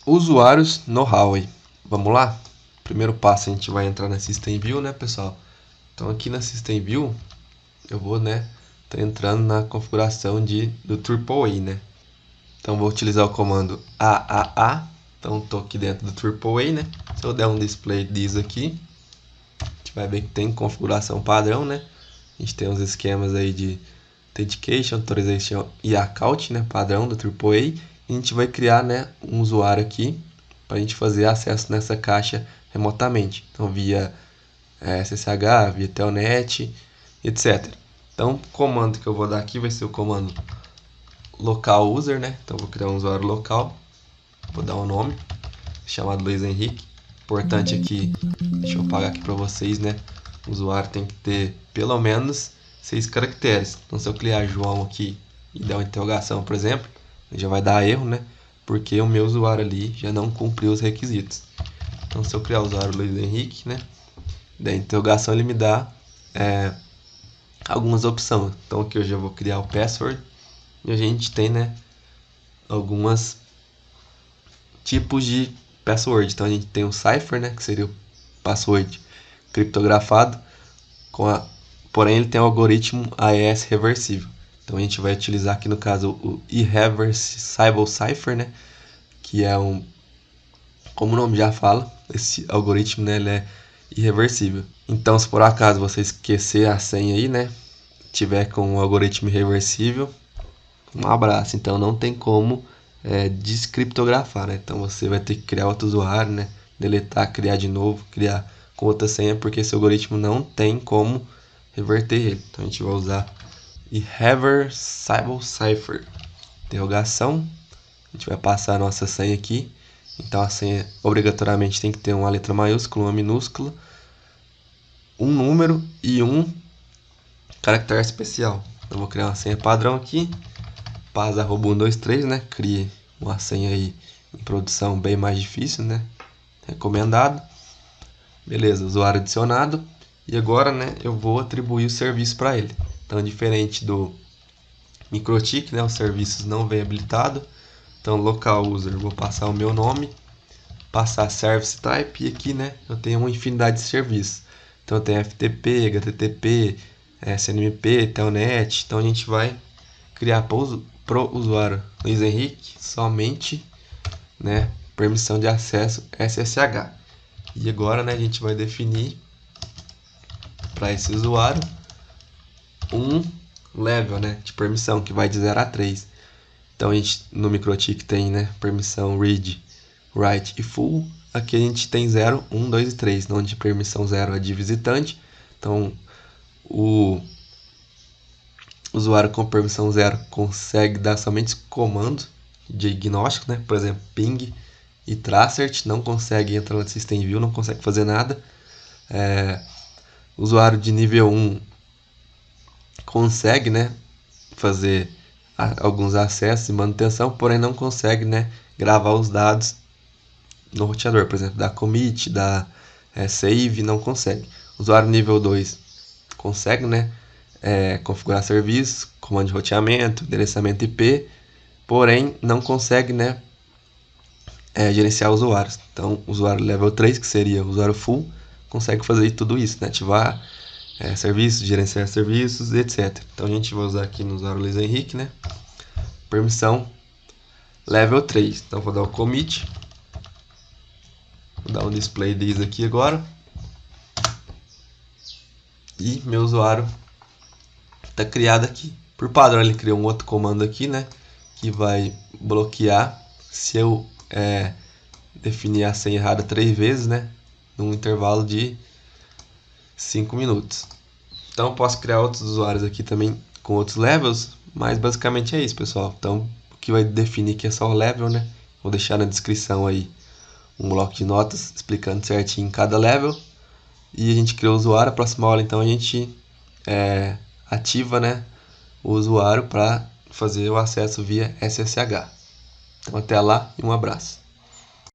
Usuários no Huawei. Vamos lá? Primeiro passo, a gente vai entrar na System View, né, pessoal? Então aqui na System View, eu vou, tá entrando na configuração do AAA, né? Então vou utilizar o comando AAA. Então estou aqui dentro do AAA, né? Se eu der um display disso aqui, a gente vai ver que tem configuração padrão, né? A gente tem os esquemas aí de Authentication, Authorization e Account, né? Padrão do AAA. E a gente vai criar, né, um usuário aqui para a gente fazer acesso nessa caixa remotamente. Então via SSH, via Telnet, etc. Então o comando que eu vou dar aqui vai ser o comando local user, né? Então vou criar um usuário local, vou dar um nome chamado Luiz Henrique. Importante aqui, deixa eu apagar aqui para vocês, né? O usuário tem que ter pelo menos 6 caracteres. Então se eu criar João aqui e der uma interrogação, por exemplo, já vai dar erro, né? Porque o meu usuário ali já não cumpriu os requisitos. Então se eu criar o usuário Luiz Henrique, né? Da interrogação ele me dá algumas opções. Então aqui eu já vou criar o password e a gente tem, né, algumas tipos de password. Então a gente tem o cipher, né, que seria o password criptografado, porém ele tem o algoritmo AES reversível. Então a gente vai utilizar aqui no caso o Irreversible Cipher, né, que é como o nome já fala, esse algoritmo, né, ele é irreversível. Então se por acaso você esquecer a senha aí, né, tiver com o algoritmo irreversível, um abraço. Então não tem como descriptografar, né? Então você vai ter que criar outro usuário, né? Deletar, criar de novo, criar com outra senha, porque esse algoritmo não tem como reverter ele. Então a gente vai usar Irreversible Cipher. Interrogação. A gente vai passar a nossa senha aqui. Então a senha obrigatoriamente tem que ter uma letra maiúscula, uma minúscula, um número e um caractere especial. Eu vou criar uma senha padrão aqui. Paz@123, né? Crie uma senha aí em produção bem mais difícil, né? Recomendado. Beleza, usuário adicionado. E agora, né, eu vou atribuir o serviço para ele. Então, diferente do MikroTik, né, os serviços não vem habilitado. Então, local user, vou passar o meu nome, passar service type e aqui, né, eu tenho uma infinidade de serviços. Então, tem FTP, HTTP, SNMP, Telnet. Então, a gente vai criar pro usuário Luiz Henrique somente, né, permissão de acesso SSH. E agora, né, a gente vai definir para esse usuário um level, né, de permissão que vai de 0 a 3. Então a gente no MikroTik tem, né, permissão read, write e full. Aqui a gente tem 0, 1, 2 e 3, onde permissão 0 é de visitante. Então o usuário com permissão 0 consegue dar somente comandos de diagnóstico, né? Por exemplo, ping e tracert, não consegue entrar no System View, não consegue fazer nada. Usuário de nível 1 consegue, né, fazer alguns acessos e manutenção, porém não consegue, né, gravar os dados no roteador, por exemplo, da commit, da save, não consegue. Usuário nível 2 consegue, né, configurar serviços, comando de roteamento, endereçamento IP, porém não consegue, né, gerenciar usuários. Então, o usuário level 3, que seria o usuário full, consegue fazer tudo isso, né, ativar serviços, gerenciar serviços, etc. Então a gente vai usar aqui no usuário Luiz Henrique, né, permissão level 3. Então vou dar o commit, vou dar um display disso aqui agora, e meu usuário está criado aqui. Por padrão ele criou um outro comando aqui, né, que vai bloquear se eu definir a senha errada 3 vezes, né, num intervalo de 5 minutos. Então eu posso criar outros usuários aqui também com outros levels, mas basicamente é isso, pessoal. Então o que vai definir que é só o level, né, vou deixar na descrição aí um bloco de notas explicando certinho cada level. E a gente criou o usuário. A próxima aula então a gente ativa, né, o usuário para fazer o acesso via SSH. Então até lá e um abraço.